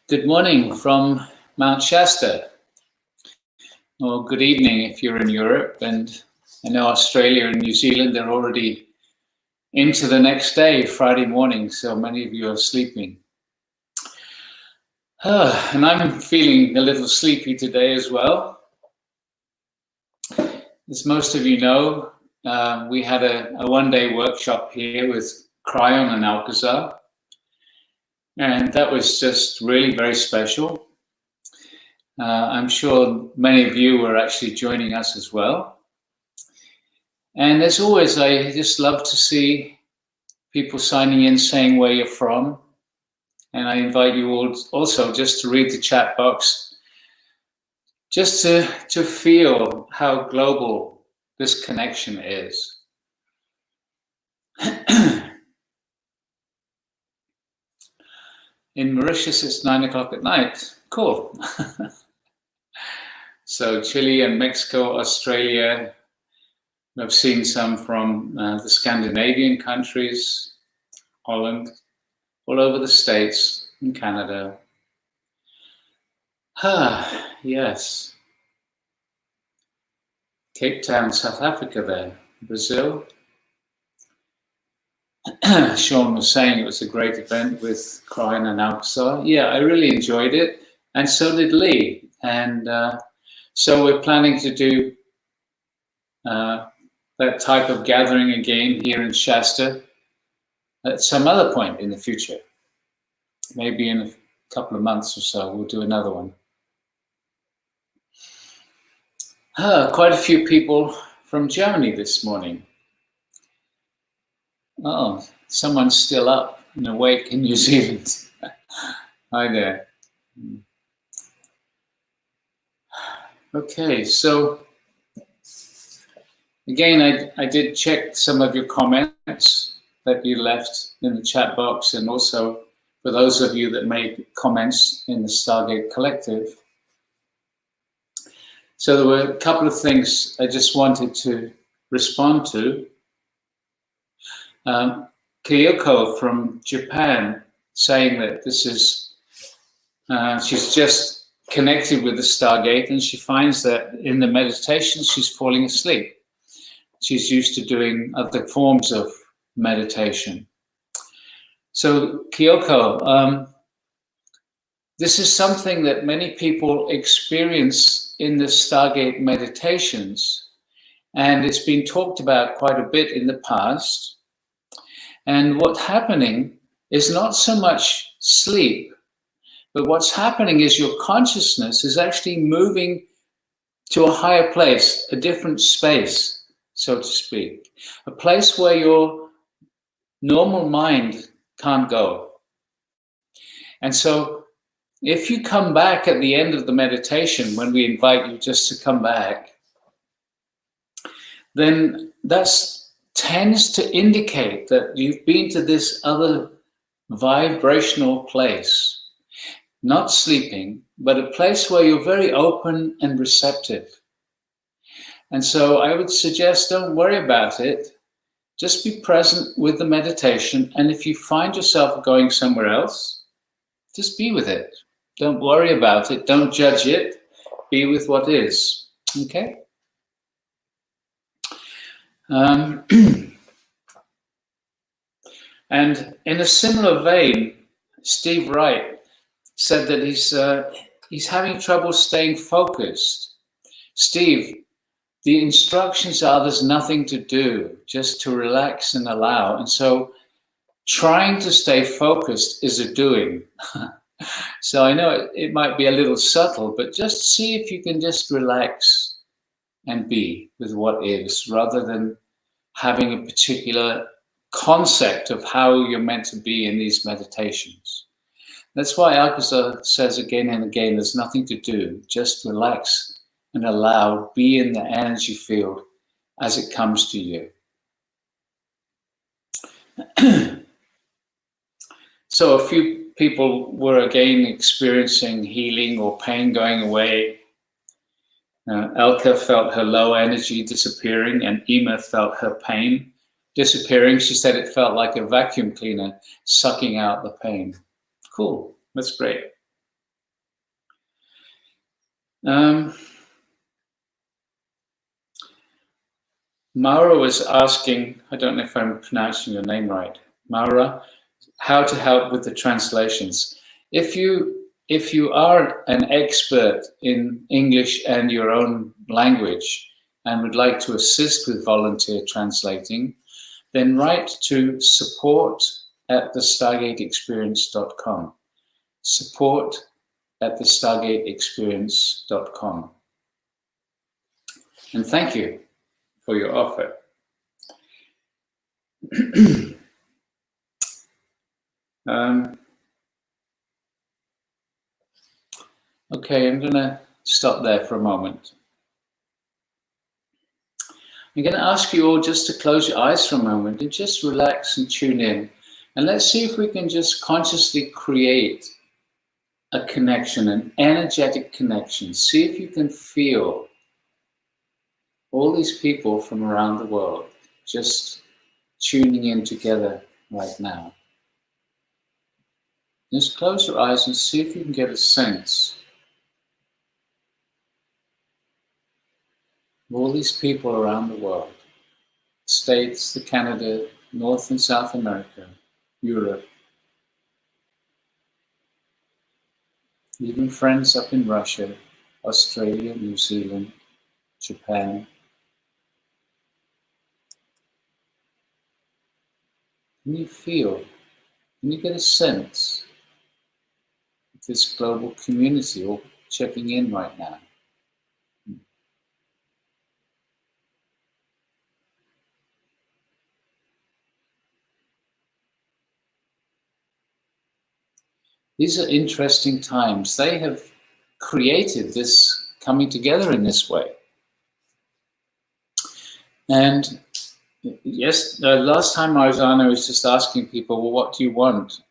Good morning from Mount Shasta, or good evening if you're in Europe, and I know Australia and New Zealand, they're already into the next day, Friday morning, so many of you are sleeping. And I'm feeling a little sleepy today as well. As most of you know, we had a one-day workshop here with Cryon and Alcazar, and that was just really very special. I'm sure many of you were actually joining us as well. And as always, I just love to see people signing in saying where you're from. And I invite you all also just to read the chat box, just to feel how global this connection is. In Mauritius, it's 9 o'clock at night. Cool. So Chile and Mexico, Australia, I've seen some from the Scandinavian countries, Holland, all over the States and Canada. Yes. Cape Town, South Africa there, Brazil. Sean was saying it was a great event with Cryon and Alcazar. Yeah, I really enjoyed it, and so did Lee. And so we're planning to do that type of gathering again here in Shasta at some other point in the future. Maybe in a couple of months or so, we'll do another one. Quite a few people from Germany this morning. Oh, someone's still up and awake in New Zealand. Hi there. Okay, so again, I did check some of your comments that you left in the chat box, and also for those of you that made comments in the Stargate Collective. So there were a couple of things I just wanted to respond to. Kyoko from Japan saying that this is, she's just connected with the Stargate, and she finds that in the meditation she's falling asleep. She's used to doing other forms of meditation. So Kyoko, this is something that many people experience in the Stargate meditations, and it's been talked about quite a bit in the past. And what's happening is not so much sleep, but what's happening is your consciousness is actually moving to a higher place, a different space, so to speak, a place where your normal mind can't go. And so if you come back at the end of the meditation, when we invite you just to come back, then that tends to indicate that you've been to this other vibrational place, not sleeping, but a place where you're very open and receptive. And so I would suggest don't worry about it. Just be present with the meditation. And if you find yourself going somewhere else, just be with it. Don't worry about it. Don't judge it. Be with what is. Okay? And in a similar vein, Steve Wright said that he's having trouble staying focused. Steve, the instructions are there's nothing to do, just to relax and allow. And so trying to stay focused is a doing. So I know it might be a little subtle, but just see if you can just relax and be with what is, rather than having a particular concept of how you're meant to be in these meditations. That's why Alcazar says again and again, there's nothing to do, just relax and allow, be in the energy field as it comes to you. So a few people were again experiencing healing or pain going away. Elka felt her low energy disappearing, and Ema felt her pain disappearing. She said it felt like a vacuum cleaner sucking out the pain. Cool, that's great. Maura was asking, I don't know if I'm pronouncing your name right, Maura, how to help with the translations. If you are an expert in English and your own language and would like to assist with volunteer translating, then write to support@thestargateexperience.com. Support@thestargateexperience.com. And thank you for your offer. Okay, I'm going to stop there for a moment. I'm going to ask you all just to close your eyes for a moment and just relax and tune in. And let's see if we can just consciously create a connection, an energetic connection. See if you can feel all these people from around the world just tuning in together right now. Just close your eyes and see if you can get a sense of all these people around the world. The States, the Canada, North and South America, Europe, even friends up in Russia, Australia, New Zealand, Japan. Can you feel, can you get a sense of this global community all checking in right now? These are interesting times. They have created this coming together in this way. And yes, the last time I was just asking people, well, what do you want?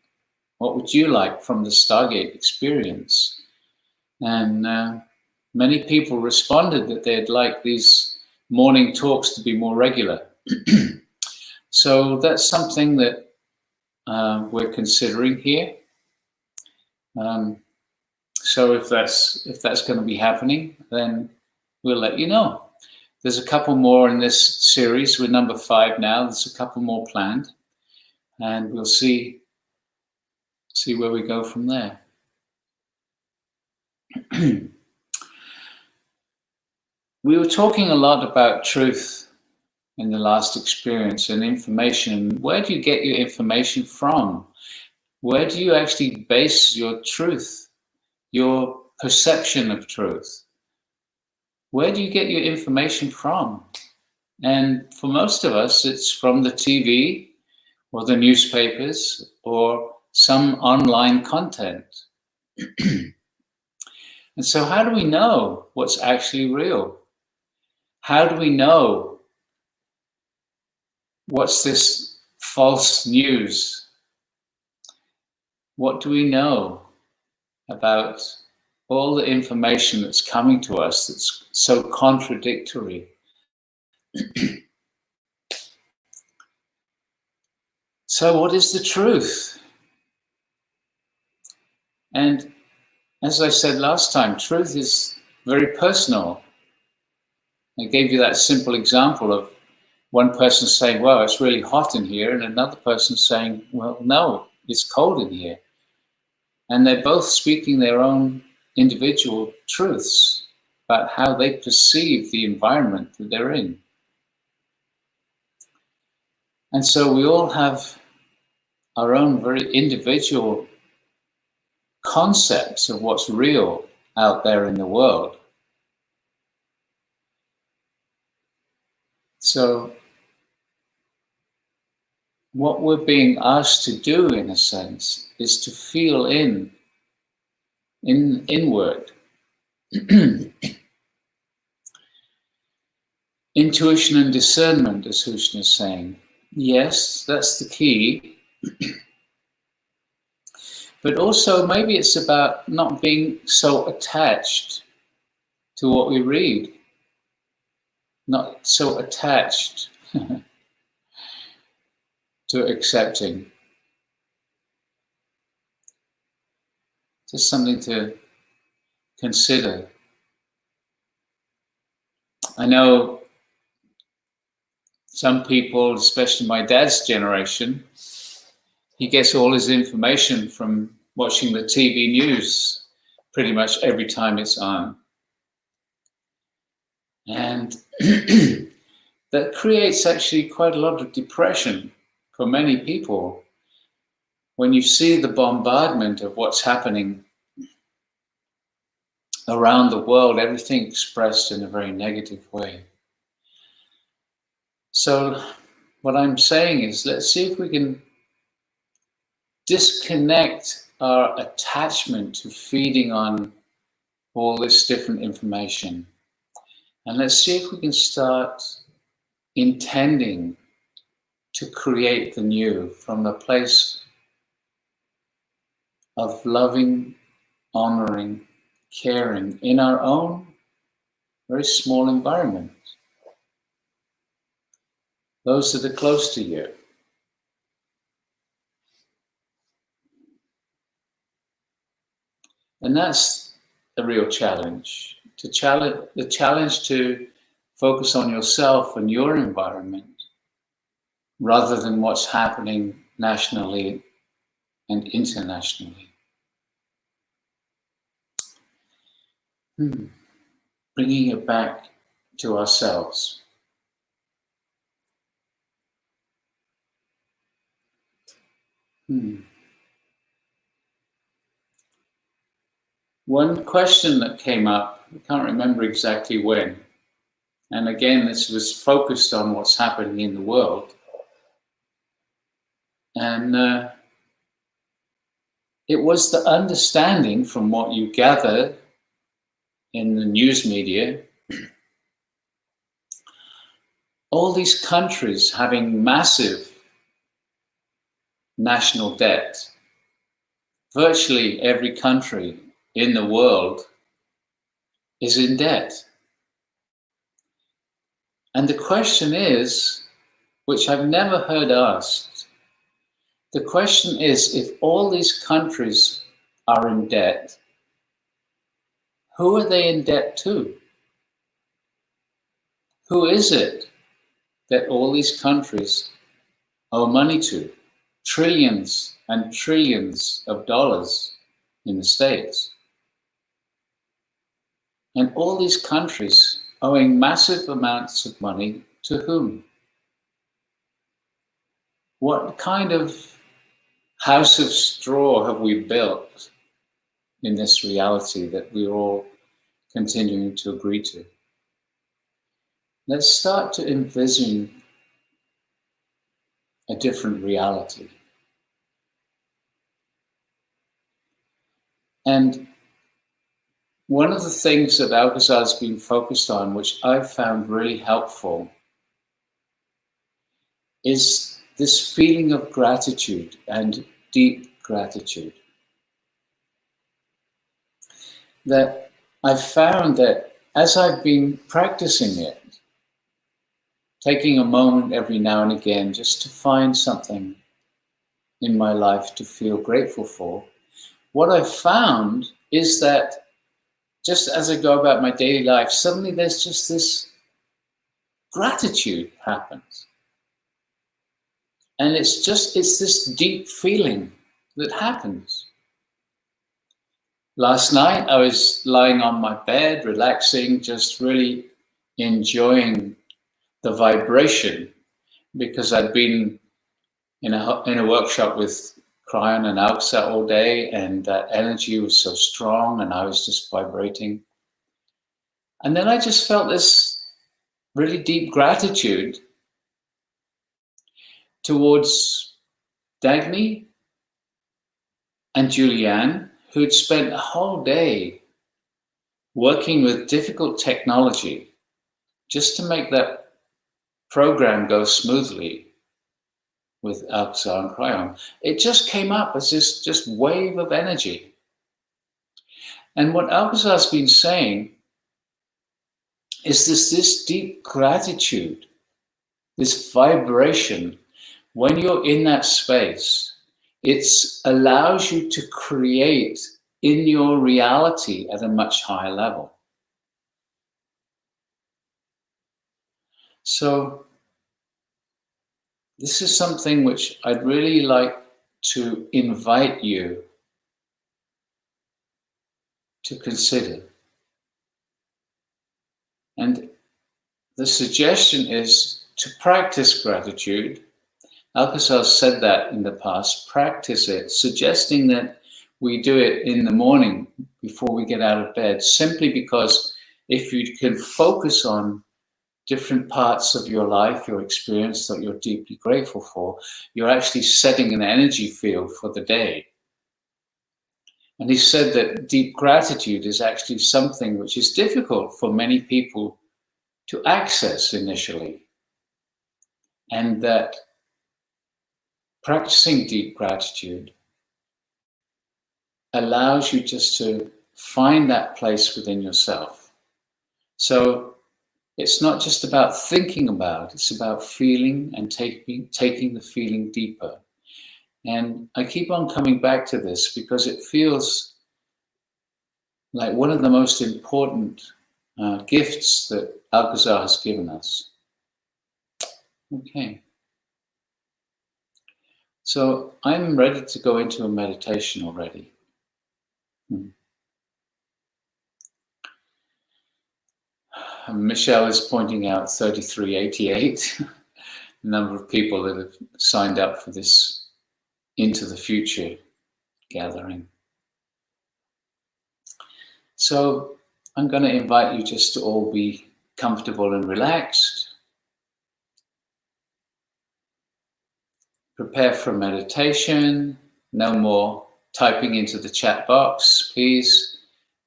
What would you like from the Stargate experience? And many people responded that they'd like these morning talks to be more regular. So that's something that we're considering here. So if that's going to be happening, then we'll let you know. There's a couple more in this series. We're number 5 now. There's a couple more planned, and we'll see where we go from there. We were talking a lot about truth in the last experience and information. Where do you get your information from? Where do you actually base your truth, your perception of truth? Where do you get your information from? And for most of us, it's from the TV or the newspapers or some online content. And so how do we know what's actually real? How do we know what's this false news? What do we know about all the information that's coming to us that's so contradictory? So what is the truth? And as I said last time, truth is very personal. I gave you that simple example of one person saying, well, it's really hot in here, and another person saying, well, no, it's cold in here. And they're both speaking their own individual truths about how they perceive the environment that they're in. And so we all have our own very individual concepts of what's real out there in the world. So what we're being asked to do, in a sense, is to feel inward. Intuition and discernment, as Hushna is saying. Yes, that's the key. But also maybe it's about not being so attached to what we read. Not so attached to accepting. Just something to consider. I know some people, especially my dad's generation, he gets all his information from watching the TV news pretty much every time it's on. And that creates actually quite a lot of depression for many people when you see the bombardment of what's happening around the world, everything expressed in a very negative way. So what I'm saying is, let's see if we can disconnect our attachment to feeding on all this different information. And let's see if we can start intending to create the new from the place of loving, honoring, caring in our own very small environment. Those that are close to you. And that's a real challenge. The challenge to focus on yourself and your environment rather than what's happening nationally and internationally. Bringing it back to ourselves. One question that came up, I can't remember exactly when, and again, this was focused on what's happening in the world. And it was the understanding from what you gather in the news media, all these countries having massive national debt. Virtually every country in the world is in debt. And the question is, which I've never heard asked, the question is, if all these countries are in debt, who are they in debt to? Who is it that all these countries owe money to? Trillions and trillions of dollars in the States. And all these countries owing massive amounts of money to whom? What kind of house of straw have we built in this reality that we're all continuing to agree to? Let's start to envision a different reality. And one of the things that Alcazar has been focused on, which I've found really helpful, is this feeling of gratitude and deep gratitude. That I've found that as I've been practicing it, taking a moment every now and again just to find something in my life to feel grateful for, what I've found is that just as I go about my daily life, suddenly there's just this gratitude happens. And it's this deep feeling that happens. Last night I was lying on my bed, relaxing, just really enjoying the vibration, because I'd been in a workshop with Cryon and Alxa all day, and that energy was so strong, and I was just vibrating. And then I just felt this really deep gratitude towards Dagny and Julianne, who'd spent a whole day working with difficult technology just to make that program go smoothly with Alcazar and Cryon. It just came up as this just wave of energy. And what Alcazar's been saying is this deep gratitude, this vibration. When you're in that space, it allows you to create in your reality at a much higher level. So this is something which I'd really like to invite you to consider. And the suggestion is to practice gratitude. Alcazar said that in the past, practice it, suggesting that we do it in the morning before we get out of bed, simply because if you can focus on different parts of your life, your experience that you're deeply grateful for, you're actually setting an energy field for the day. And he said that deep gratitude is actually something which is difficult for many people to access initially. And that practicing deep gratitude allows you just to find that place within yourself. So it's not just about thinking about, it's about feeling and taking the feeling deeper. And I keep on coming back to this because it feels like one of the most important gifts that Alcazar has given us. Okay. So I'm ready to go into a meditation already. Michelle is pointing out 3388, the number of people that have signed up for this Into the Future gathering. So I'm going to invite you just to all be comfortable and relaxed. Prepare for meditation. No more typing into the chat box, please,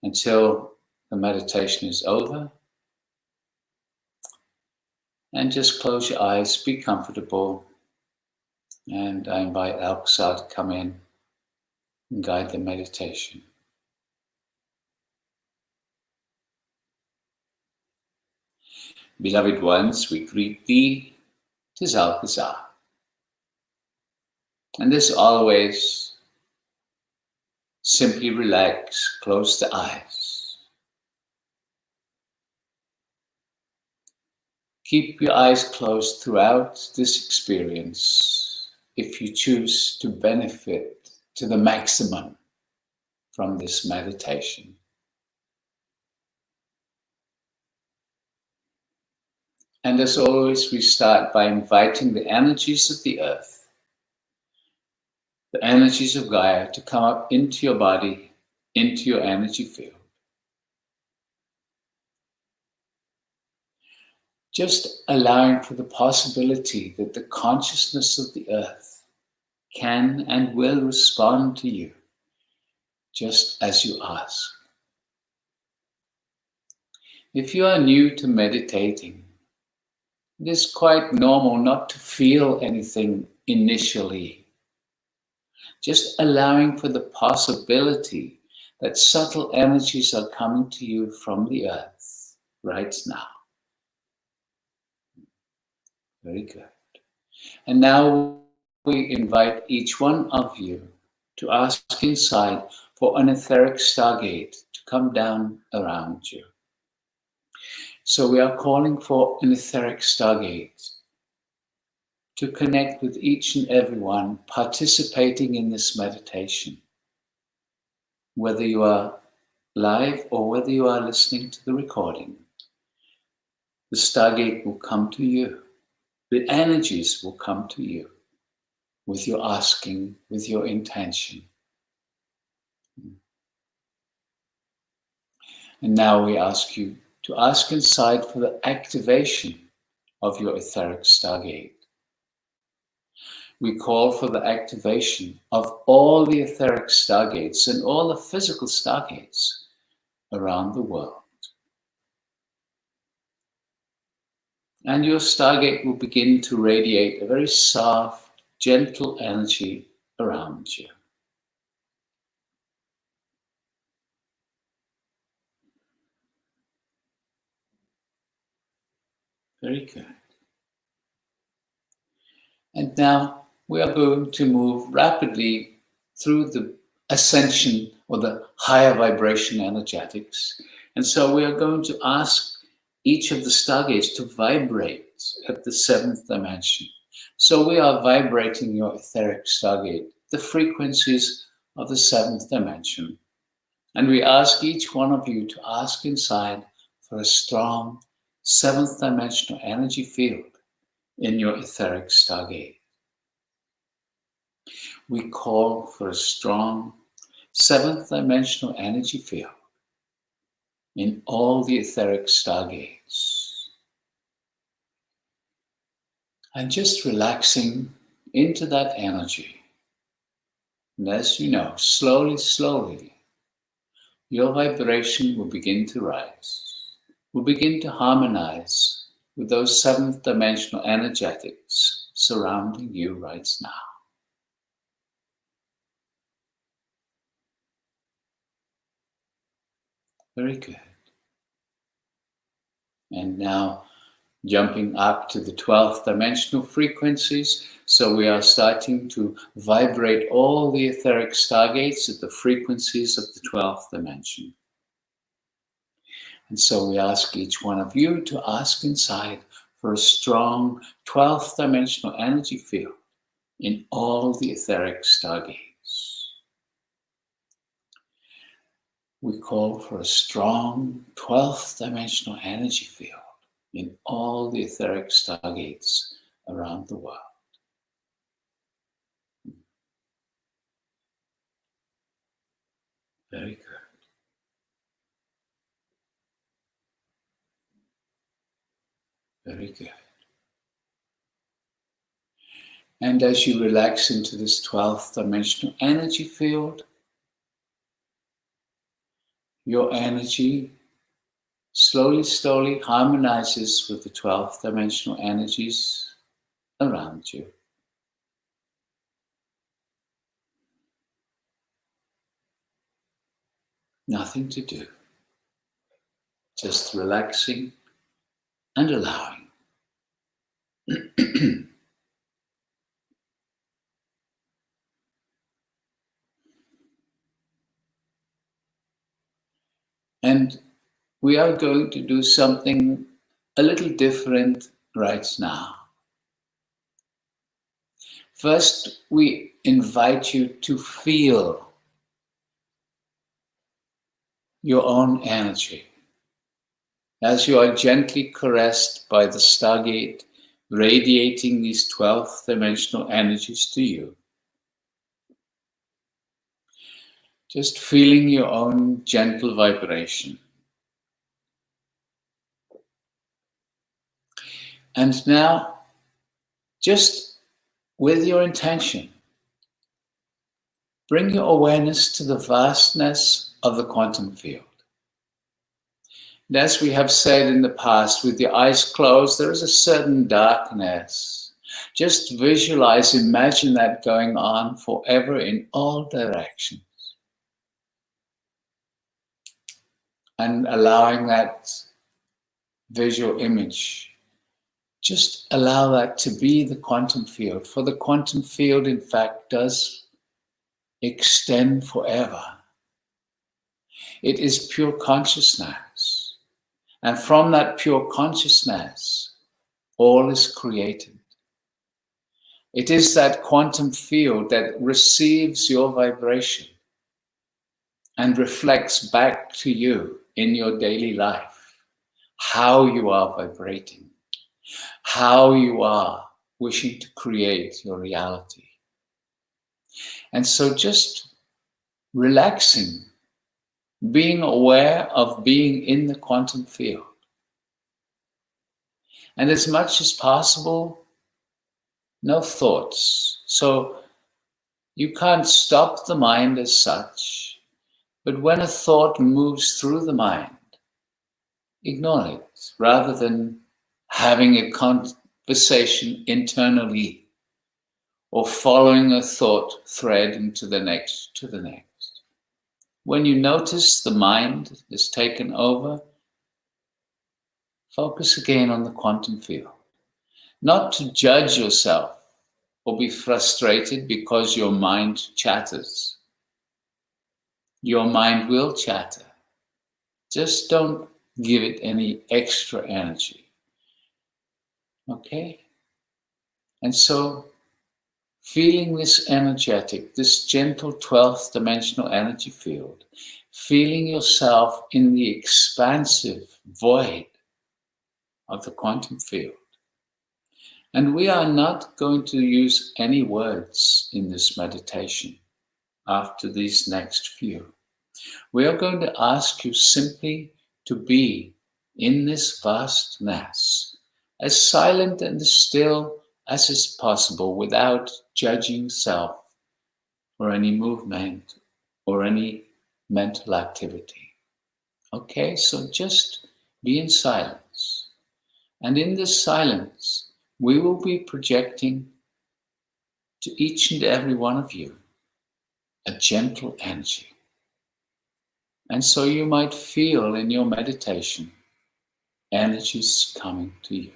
until the meditation is over. And just close your eyes, be comfortable. And I invite Alcazar to come in and guide the meditation. Beloved ones, we greet thee, 'tis Alcazar. And as always, simply relax, close the eyes. Keep your eyes closed throughout this experience if you choose to benefit to the maximum from this meditation. And as always, we start by inviting the energies of the earth, the energies of Gaia, to come up into your body, into your energy field. Just allowing for the possibility that the consciousness of the earth can and will respond to you, just as you ask. If you are new to meditating, it is quite normal not to feel anything initially. Just allowing for the possibility that subtle energies are coming to you from the earth right now. Very good. And now we invite each one of you to ask inside for an etheric stargate to come down around you. So we are calling for an etheric stargate to connect with each and everyone participating in this meditation. Whether you are live or whether you are listening to the recording, the stargate will come to you. The energies will come to you with your asking, with your intention. And now we ask you to ask inside for the activation of your etheric stargate. We call for the activation of all the etheric stargates and all the physical stargates around the world. And your stargate will begin to radiate a very soft, gentle energy around you. Very good. And now we are going to move rapidly through the ascension or the higher vibration energetics. And so we are going to ask each of the stargates to vibrate at the 7th dimension. So we are vibrating your etheric stargate, the frequencies of the 7th dimension. And we ask each one of you to ask inside for a strong 7th dimensional energy field in your etheric stargate. We call for a strong 7th dimensional energy field in all the etheric stargates. And just relaxing into that energy. And as you know, slowly, slowly, your vibration will begin to rise, will begin to harmonize with those 7th dimensional energetics surrounding you right now. Very good. And now jumping up to the 12th dimensional frequencies. So we are starting to vibrate all the etheric stargates at the frequencies of the 12th dimension. And so we ask each one of you to ask inside for a strong 12th dimensional energy field in all the etheric stargates. We call for a strong 12th dimensional energy field in all the etheric stargates around the world. Very good. Very good. And as you relax into this 12th dimensional energy field, your energy slowly, slowly harmonizes with the 12th dimensional energies around you. Nothing to do. Just relaxing and allowing. And we are going to do something a little different right now. First, we invite you to feel your own energy as you are gently caressed by the Stargate, radiating these 12th dimensional energies to you. Just feeling your own gentle vibration. And now, just with your intention, bring your awareness to the vastness of the quantum field. And as we have said in the past, with your eyes closed, there is a certain darkness. Just visualize, imagine that going on forever in all directions. And allowing that visual image, just allow that to be the quantum field. For the quantum field, in fact, does extend forever. It is pure consciousness. And from that pure consciousness, all is created. It is that quantum field that receives your vibration and reflects back to you in your daily life how you are vibrating, how you are wishing to create your reality. And so just relaxing, being aware of being in the quantum field. And as much as possible, no thoughts. So you can't stop the mind as such, but when a thought moves through the mind, ignore it rather than having a conversation internally or following a thought thread into the next to the next. When you notice the mind is taken over, focus again on the quantum field. Not to judge yourself or be frustrated because your mind chatters. Your mind will chatter. Just don't give it any extra energy. Okay? And so, feeling this energetic, this gentle 12th dimensional energy field, feeling yourself in the expansive void of the quantum field. And we are not going to use any words in this meditation after these next few. We are going to ask you simply to be in this vastness, as silent and as still as is possible, without judging self or any movement or any mental activity. Okay, so just be in silence. And in this silence, we will be projecting to each and every one of you a gentle energy. And so you might feel in your meditation energies coming to you.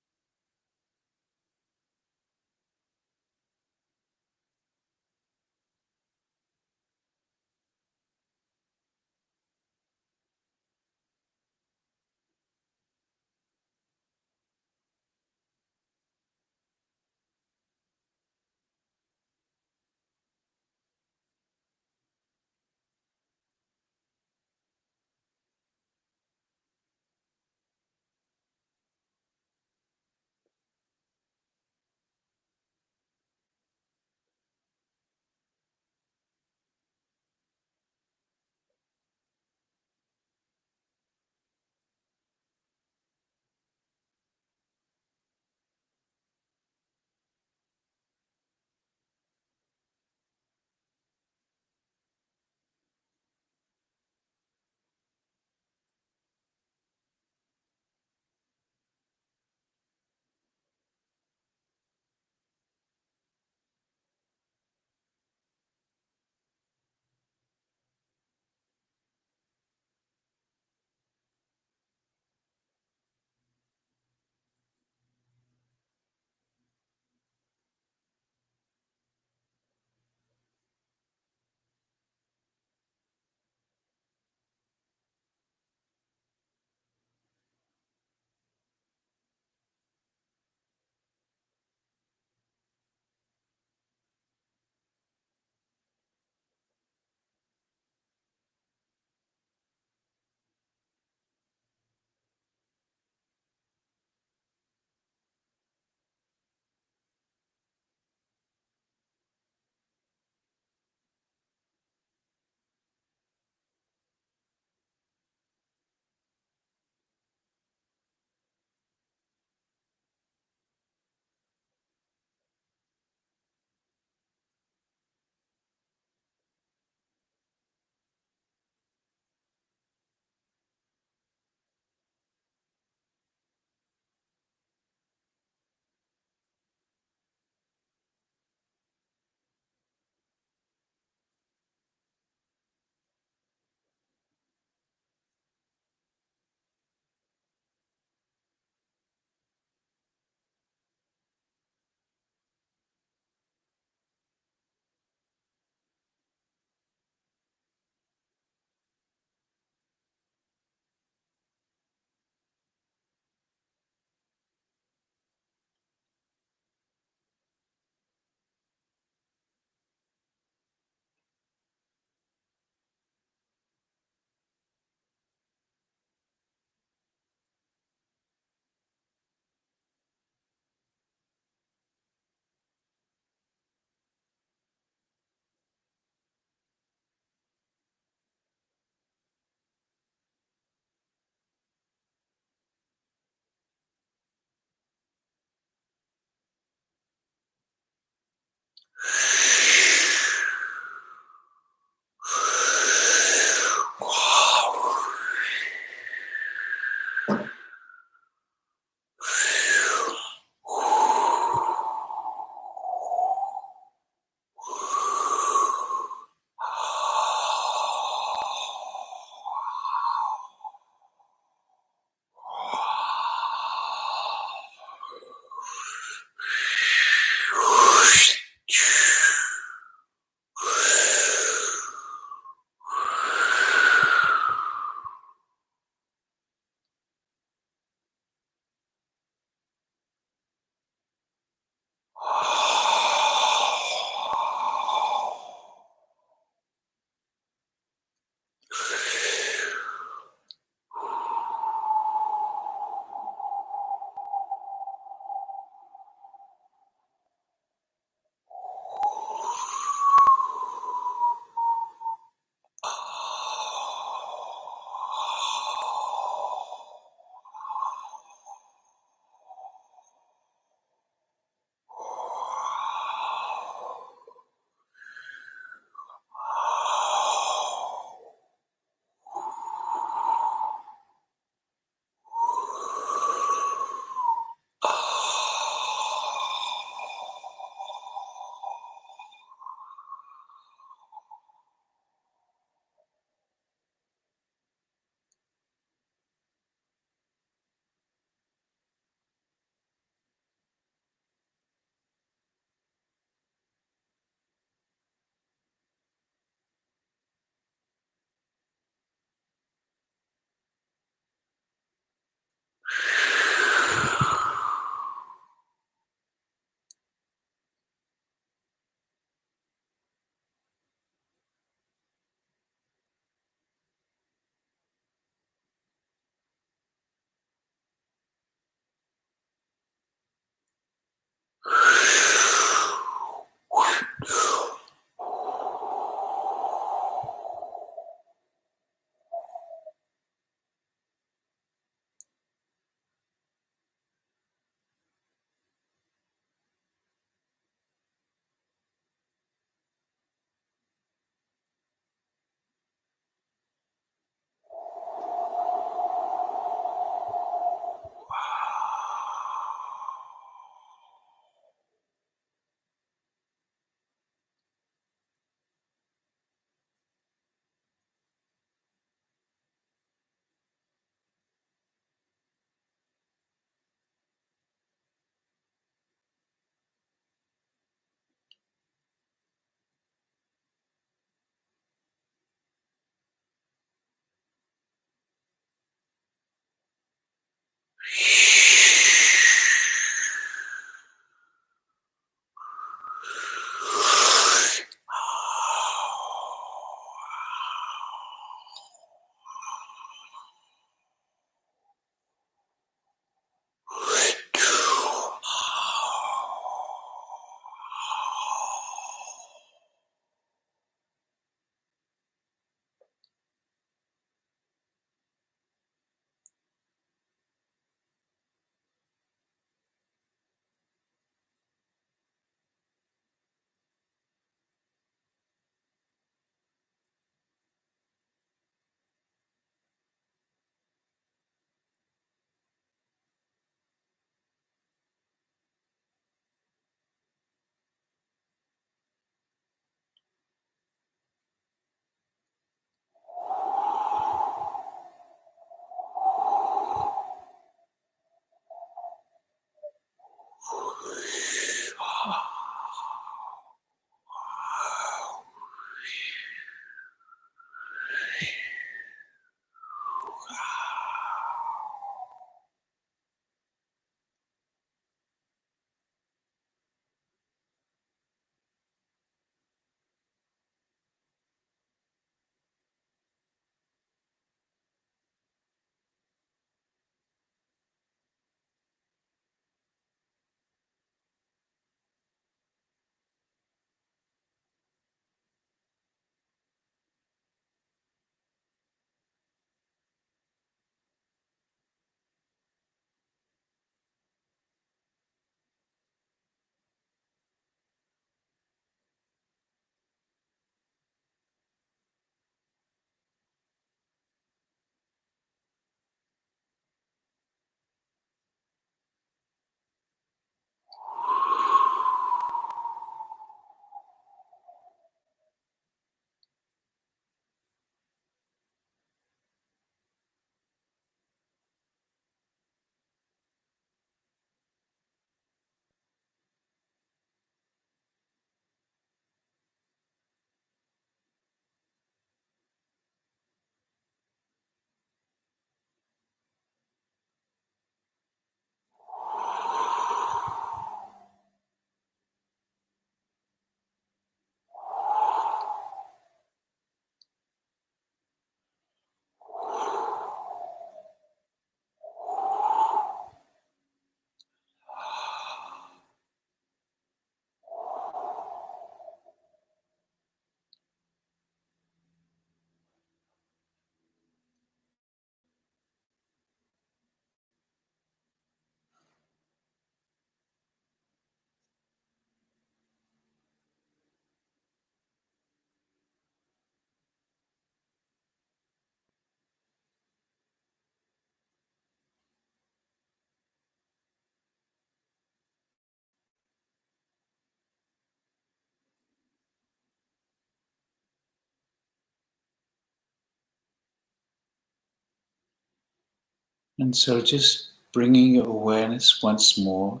And so just bringing your awareness once more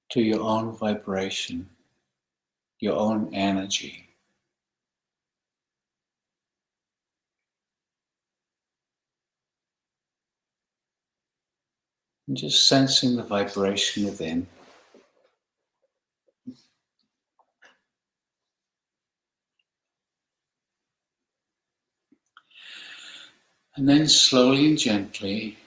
to your own vibration, your own energy. And just sensing the vibration within. And then slowly and gently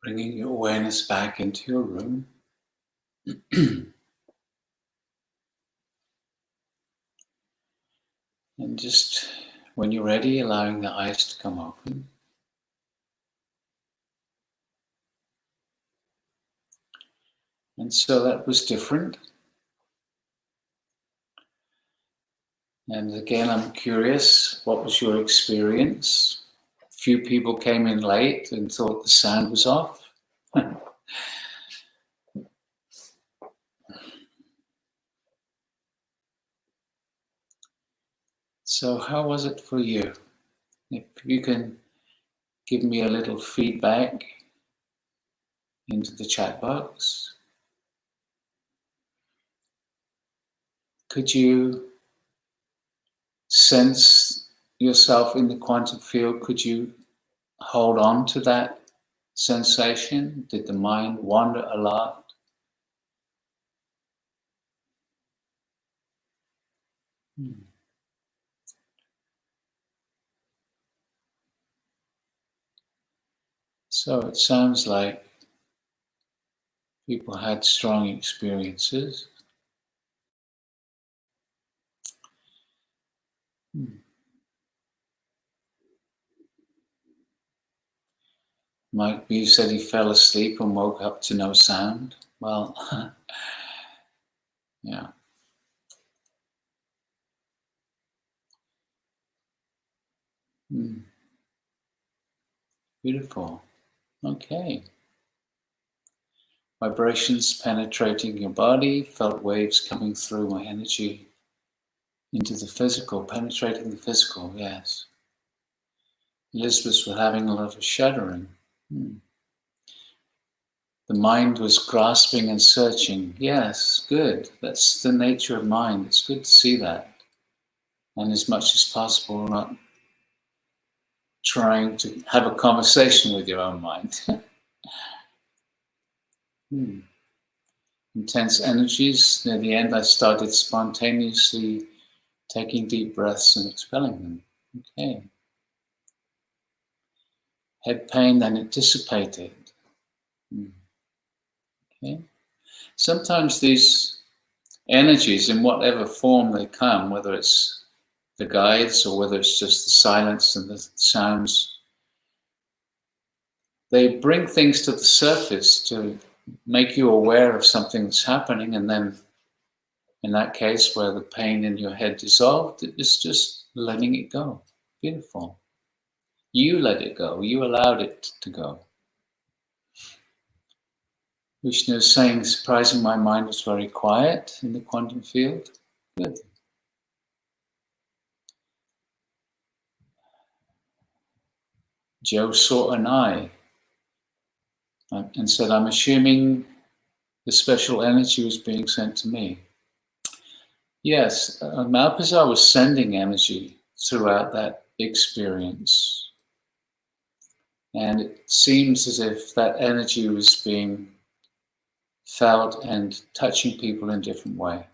bringing your awareness back into your room. And just when you're ready, allowing the eyes to come open. And so that was different. And again, I'm curious, what was your experience? Few people came in late and thought the sound was off. So how was it for you? If you can give me a little feedback into the chat box. Could you sense yourself in the quantum field? Could you hold on to that sensation? Did the mind wander a lot? So it sounds like people had strong experiences. Mike B said he fell asleep and woke up to no sound. Well, yeah. Beautiful. Okay. Vibrations penetrating your body, felt waves coming through my energy into the physical, penetrating the physical, yes. Elizabeth was having a lot of shuddering. The mind was grasping and searching. Yes, good. That's the nature of mind. It's good to see that. And as much as possible, not trying to have a conversation with your own mind. Intense energies. Near the end, I started spontaneously taking deep breaths and expelling them. Okay. Head pain, then it dissipated. Okay. Sometimes these energies, in whatever form they come, whether it's the guides or whether it's just the silence and the sounds, they bring things to the surface to make you aware of something that's happening, and then in that case where the pain in your head dissolved, it was just letting it go. Beautiful. You let it go. You allowed it to go. Vishnu is saying, surprising, my mind was very quiet in the quantum field. Good. Joe saw an eye and said, I'm assuming the special energy was being sent to me. Yes, Malpazar was sending energy throughout that experience. And it seems as if that energy was being felt and touching people in a different way.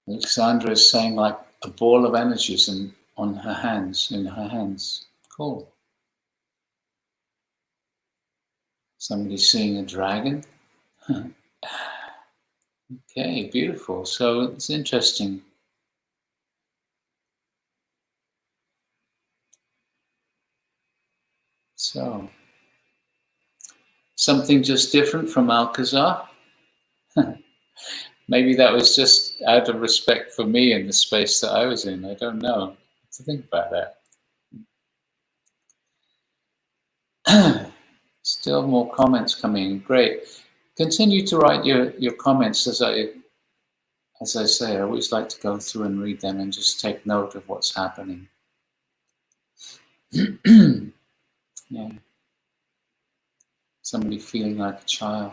Alexandra is saying like a ball of energies in her hands. Cool. Somebody's seeing a dragon. Okay, beautiful. So it's interesting. So, something just different from Alcazar? Maybe that was just out of respect for me and the space that I was in. I don't know. To think about that. Still more comments coming in. Great. Continue to write your comments as I as I say, I always like to go through and read them and just take note of what's happening. Yeah. Somebody feeling like a child.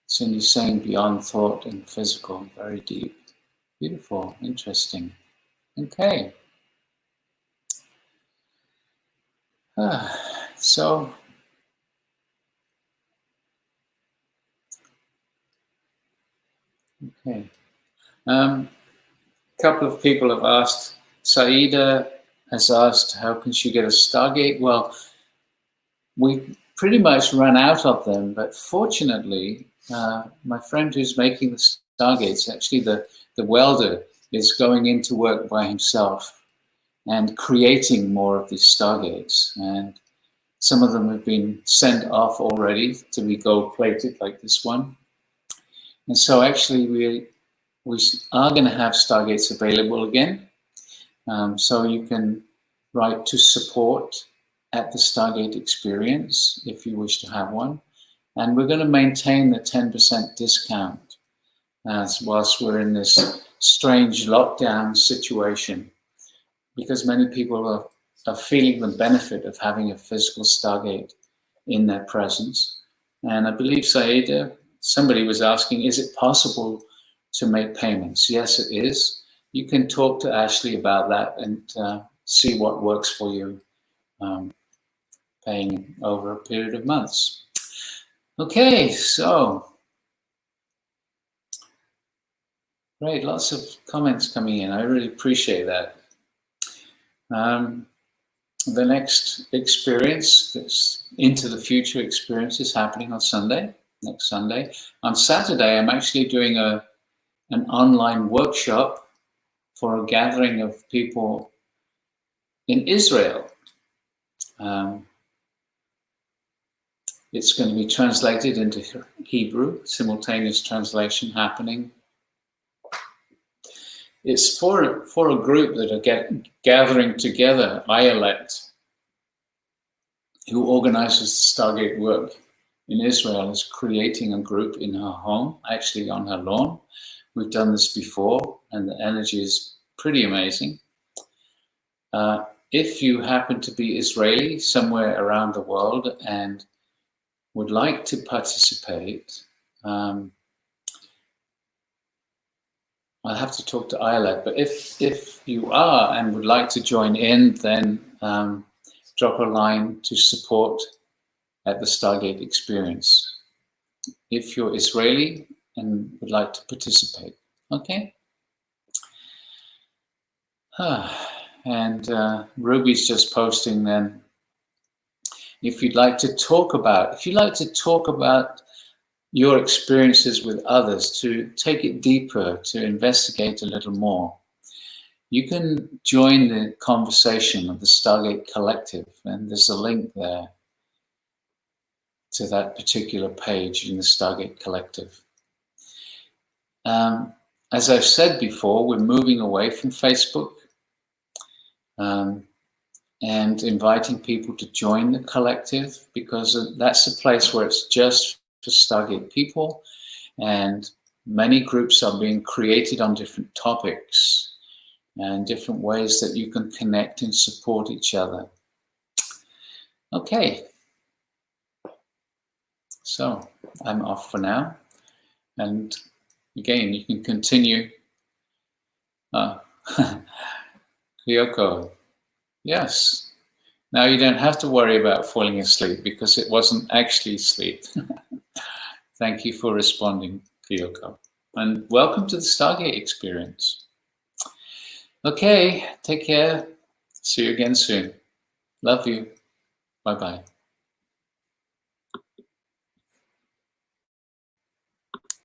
So you're saying beyond thought and physical, very deep. Beautiful, interesting. Okay. So, okay. A couple of people have asked, Saida has asked, how can she get a Stargate? Well, we pretty much run out of them, but fortunately, my friend who's making the Stargates, actually the welder, is going into work by himself and creating more of these Stargates. And some of them have been sent off already to be gold plated like this one. And so actually we are going to have Stargates available again. So you can write to support at the Stargate experience if you wish to have one. And we're going to maintain the 10% discount whilst we're in this strange lockdown situation, because many people are feeling the benefit of having a physical Stargate in their presence. And I believe, Saida, somebody was asking, is it possible to make payments? Yes, it is. You can talk to Ashley about that and see what works for you, paying over a period of months. Okay, so great, lots of comments coming in. I really appreciate that. The next experience, this Into the Future experience, is happening on Sunday, next Sunday. On Saturday, I'm actually doing an online workshop for a gathering of people in Israel. It's going to be translated into Hebrew, simultaneous translation happening. It's for a group that are gathering together. Ayelet, who organizes the Stargate work in Israel, is creating a group in her home, actually on her lawn. We've done this before, and the energy is pretty amazing. If you happen to be Israeli somewhere around the world and would like to participate, I'll have to talk to Ayelet, but if you are and would like to join in, then drop a line to support at the Stargate experience. If you're Israeli and would like to participate, okay? And Ruby's just posting then, if you'd like to talk about your experiences with others, to take it deeper, to investigate a little more, you can join the conversation of the Stargate Collective, and there's a link there to that particular page in the Stargate Collective. As I've said before, we're moving away from Facebook and inviting people to join the collective, because that's a place where it's just for Stargate people, and many groups are being created on different topics and different ways that you can connect and support each other. Okay, so I'm off for now, and again, you can continue. Kyoko, yes. Now you don't have to worry about falling asleep, because it wasn't actually sleep. Thank you for responding, Kyoko. And welcome to the Stargate experience. Okay, take care. See you again soon. Love you. Bye-bye.